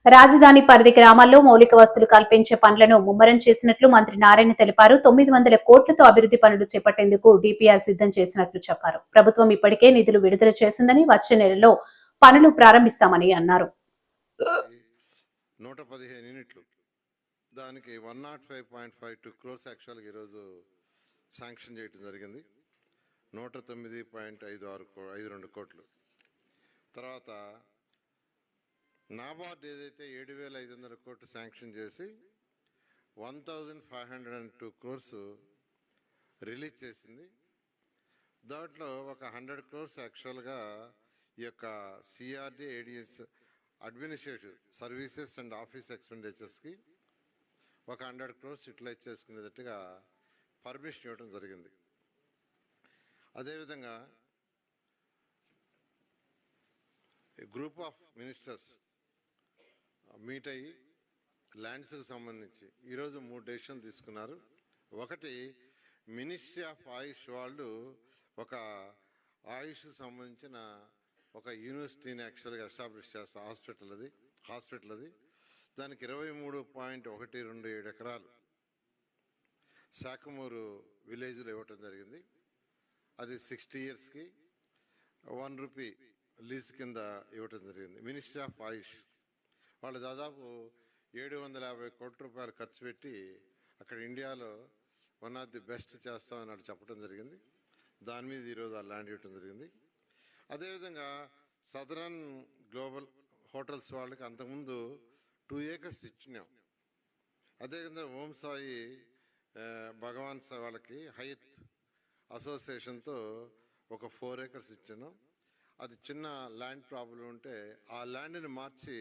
రాజధాని పరిధి గ్రామాల్లో మౌలిక వసతులు కల్పించే పనులను ముమ్మరం చేసినట్లు మంత్రి నారాయణ తెలిపారు. 900 కోట్లతో అభివృద్ధి పనులు చేపట్టేందుకు డిపిఆర్ సిద్ధం చేసినట్లు చెప్పారు. ప్రభుత్వం ఇప్పటికే నిధులు విడుదల చేసిందని వచ్చే నెలలో పనులు ప్రారంభిస్తామని అన్నారు. 115 యూనిట్లు దానికి 105.52 క్రోర్స్ యాక్చువల్గా ఈరోజు శాంక్షన్ చేయడం జరిగింది. 109.52 కోట్లు. తర్వాత నాబార్డ్ ఏదైతే 7,500 కోట్లు శాంక్షన్ చేసి 1,502 క్రోర్స్ రిలీజ్ చేసింది. దాంట్లో ఒక 100 క్రోర్స్ యాక్చువల్గా ఈ యొక్క CRD ADS administrative services and office ఎక్స్పెండిచర్స్కి ఒక 100 క్రోర్స్ యూటిలైజ్ చేసుకునేటట్టుగా పర్మిషన్ ఇవ్వడం జరిగింది. అదేవిధంగా గ్రూప్ ఆఫ్ మినిస్టర్స్ మీట్ అయ్యి ల్యాండ్స్కి సంబంధించి ఈరోజు 3 డెసిషన్లు తీసుకున్నారు. ఒకటి, మినిస్ట్రీ ఆఫ్ ఆయుష్ వాళ్ళు ఒక ఆయుష్కి సంబంధించిన ఒక యూనివర్సిటీని యాక్చువల్గా ఎస్టాబ్లిష్ చేస్తారు. హాస్పిటల్ అది దానికి 23.127 ఎకరాలు శాఖమూరు విలేజ్లో ఇవ్వటం జరిగింది. అది 60 ఇయర్స్కి 1 రూపీ లీజ్ కింద ఇవ్వటం జరిగింది. మినిస్ట్రీ ఆఫ్ ఆయుష్ వాళ్ళు దాదాపు 750 కోట్ల రూపాయలు ఖర్చు పెట్టి అక్కడ ఇండియాలో వన్ ఆఫ్ ది బెస్ట్ చేస్తామని అక్కడ చెప్పడం జరిగింది. దాని మీద ఈరోజు ఆ ల్యాండ్ ఇవ్వటం జరిగింది. అదేవిధంగా సదరన్ గ్లోబల్ హోటల్స్ వాళ్ళకి అంతకుముందు 2 acres ఇచ్చినాం. అదేవిధంగా ఓం సాయి భగవాన్ సాయి వాళ్ళకి హయత్ అసోసియేషన్తో ఒక 4 acres ఇచ్చినాం. అది చిన్న ల్యాండ్ ప్రాబ్లం ఉంటే ఆ ల్యాండ్ని మార్చి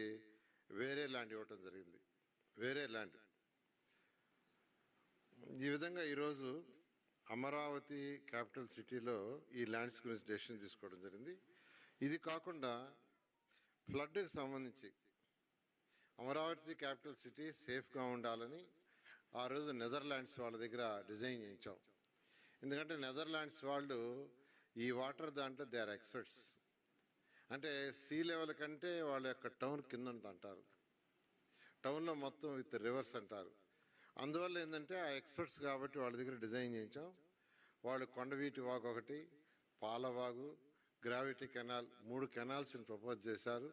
వేరే ల్యాండ్ ఇవ్వటం జరిగింది. వేరే ల్యాండ్. ఈ విధంగా ఈరోజు అమరావతి క్యాపిటల్ సిటీలో ఈ ల్యాండ్స్ గురించి డెసిషన్ తీసుకోవడం జరిగింది. ఇది కాకుండా ఫ్లడ్కి సంబంధించి అమరావతి క్యాపిటల్ సిటీ సేఫ్గా ఉండాలని ఆ రోజు నెదర్లాండ్స్ వాళ్ళ దగ్గర డిజైన్ చేయించాం. ఎందుకంటే నెదర్లాండ్స్ వాళ్ళు ఈ వాటర్ దాంట్లో దే ఆర్ ఎక్స్పర్ట్స్. అంటే సీ లెవెల్ కంటే వాళ్ళ యొక్క టౌన్ కింద అంటారు. టౌన్లో మొత్తం విత్ రివర్స్ అంటారు. అందువల్ల ఏంటంటే ఆ ఎక్స్పర్ట్స్ కాబట్టి వాళ్ళ దగ్గర డిజైన్ చేయించాం. వాళ్ళు కొండవీటి వాగు ఒకటి, పాలవాగు, గ్రావిటీ కెనాల్ 3 కెనాల్స్ని ప్రపోజ్ చేశారు.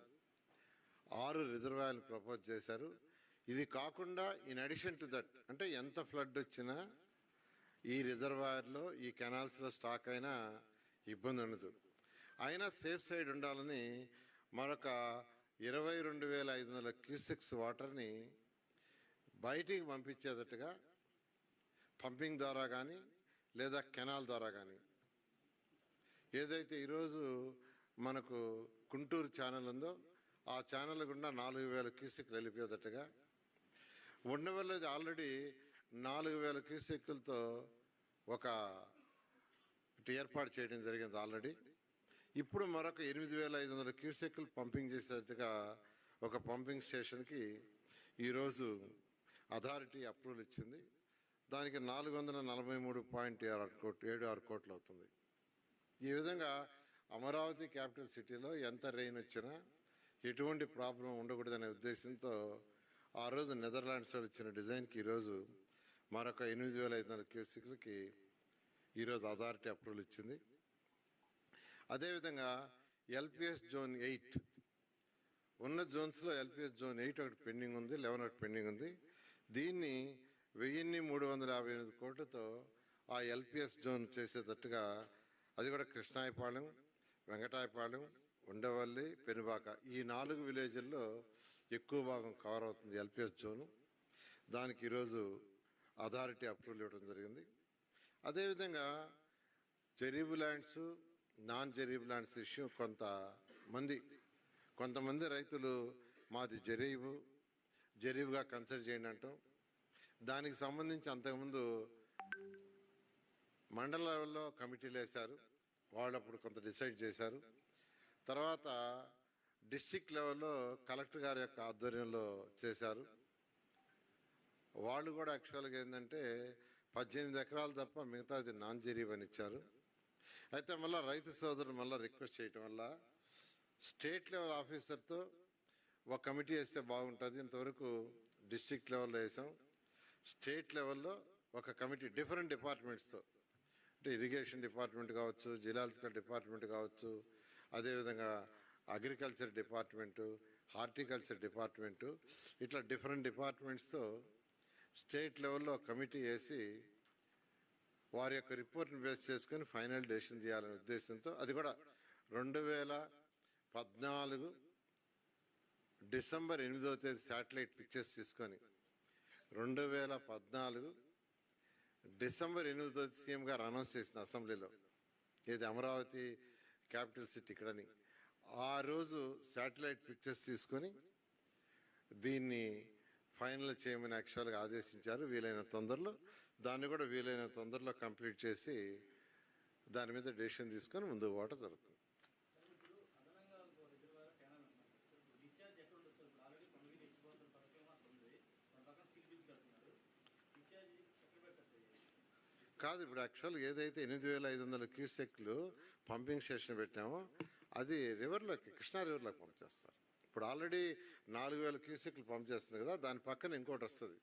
6 రిజర్వాయర్లు ప్రపోజ్ చేశారు. ఇది కాకుండా ఇన్ అడిషన్ టు దట్, అంటే ఎంత ఫ్లడ్ వచ్చినా ఈ రిజర్వాయర్లో ఈ కెనాల్స్లో స్టాక్ అయినా ఇబ్బంది ఉండదు. అయినా సేఫ్ సైడ్ ఉండాలని మరొక 22,500 క్యూసెక్స్ వాటర్ని బయటికి పంపించేటట్టుగా పంపింగ్ ద్వారా కానీ లేదా కెనాల్ ద్వారా కానీ, ఏదైతే ఈరోజు మనకు గుంటూరు ఛానల్ ఉందో ఆ ఛానల్ గుండా 4,000 క్యూసెక్లు వెళ్ళిపోయేటట్టుగా ఉండవల్ల ఆల్రెడీ 4,000 క్యూసెక్లతో ఒక ఏర్పాటు చేయడం జరిగింది ఆల్రెడీ. ఇప్పుడు మరొక 8,500 క్యూసెక్లు పంపింగ్ చేసేట్టుగా ఒక పంపింగ్ స్టేషన్కి ఈరోజు అథారిటీ అప్రూవల్ ఇచ్చింది. దానికి 443.76 కోట్లు అవుతుంది. ఈ విధంగా అమరావతి క్యాపిటల్ సిటీలో ఎంత రెయిన్ వచ్చినా ఎటువంటి ప్రాబ్లం ఉండకూడదనే ఉద్దేశంతో ఆ రోజు నెదర్లాండ్స్ వాళ్ళు ఇచ్చిన డిజైన్కి ఈరోజు మరొక 8,500 క్యూసెక్లకి ఈరోజు అథారిటీ అప్రూవల్ ఇచ్చింది. అదేవిధంగా ఎల్పిఎస్ జోన్ 8 ఉన్న జోన్స్లో ఎల్పిఎస్ జోన్ 8 ఒకటి పెండింగ్ ఉంది, 11 ఒకటి పెండింగ్ ఉంది. దీన్ని 1,358 కోట్లతో ఆ ఎల్పిఎస్ జోన్ చేసేటట్టుగా, అది కూడా కృష్ణాయపాలెం, వెంకటాయపాలెం, ఉండవల్లి, పెనుబాక ఈ 4 విలేజ్ల్లో ఎక్కువ భాగం కవర్ అవుతుంది ఎల్పిఎస్ జోను. దానికి ఈరోజు అథారిటీ అప్రూవల్ ఇవ్వడం జరిగింది. అదేవిధంగా జరీబు ల్యాండ్స్, నాన్ జరీబు ల్యాండ్స్ ఇష్యూ కొంతమంది రైతులు మాది జరీబుగా కన్సిడర్ చేయండి అంటాం. దానికి సంబంధించి అంతకుముందు మండల లెవెల్లో కమిటీలు వేశారు. వాళ్ళు అప్పుడు కొంత డిసైడ్ చేశారు. తర్వాత డిస్ట్రిక్ట్ లెవెల్లో కలెక్టర్ గారి యొక్క ఆధ్వర్యంలో చేశారు. వాళ్ళు కూడా యాక్చువల్గా ఏంటంటే 18 ఎకరాలు తప్ప మిగతాది నాన్ జరీబ్ అని ఇచ్చారు. అయితే మళ్ళీ రైతు సోదరులు మళ్ళీ రిక్వెస్ట్ చేయటం వల్ల స్టేట్ లెవెల్ ఆఫీసర్తో ఒక కమిటీ వేస్తే బాగుంటుంది. ఇంతవరకు డిస్ట్రిక్ట్ లెవెల్లో వేసాం, స్టేట్ లెవెల్లో ఒక కమిటీ డిఫరెంట్ డిపార్ట్మెంట్స్తో, అంటే ఇరిగేషన్ డిపార్ట్మెంట్ కావచ్చు, జిలాజికల్ డిపార్ట్మెంట్ కావచ్చు, అదేవిధంగా అగ్రికల్చర్ డిపార్ట్మెంటు, హార్టికల్చర్ డిపార్ట్మెంటు, ఇట్లా డిఫరెంట్ డిపార్ట్మెంట్స్తో స్టేట్ లెవెల్లో కమిటీ వేసి వారి యొక్క రిపోర్ట్ని బేస్ చేసుకొని ఫైనల్ డెసిషన్ చేయాలనే ఉద్దేశంతో, అది కూడా 2014 డిసెంబర్ 8వ తేదీ శాటిలైట్ పిక్చర్స్ తీసుకొని 2014 డిసెంబర్ 8వ తేదీ సీఎం గారు అనౌన్స్ చేసిన అసెంబ్లీలో, ఏది అమరావతి క్యాపిటల్ సిటీ ఇక్కడని. ఆ రోజు శాటిలైట్ పిక్చర్స్ తీసుకొని దీన్ని ఫైనల్ చేయమని యాక్చువల్గా ఆదేశించారు. వీలైన తొందరలో దాన్ని కూడా వీలైన తొందరలో కంప్లీట్ చేసి దాని మీద డెసిషన్ తీసుకొని ముందుకు పోవటం జరుగుతుంది. కాదు, ఇప్పుడు యాక్చువల్గా ఏదైతే 8,500 క్యూసెక్లు పంపింగ్ స్టేషన్ పెట్టామో అది రివర్లోకి, కృష్ణా రివర్లోకి పంప్ చేస్తారు. ఇప్పుడు ఆల్రెడీ 4,000 క్యూసెక్లు పంప్ చేస్తుంది కదా, దాని పక్కన ఇంకోటి వస్తుంది.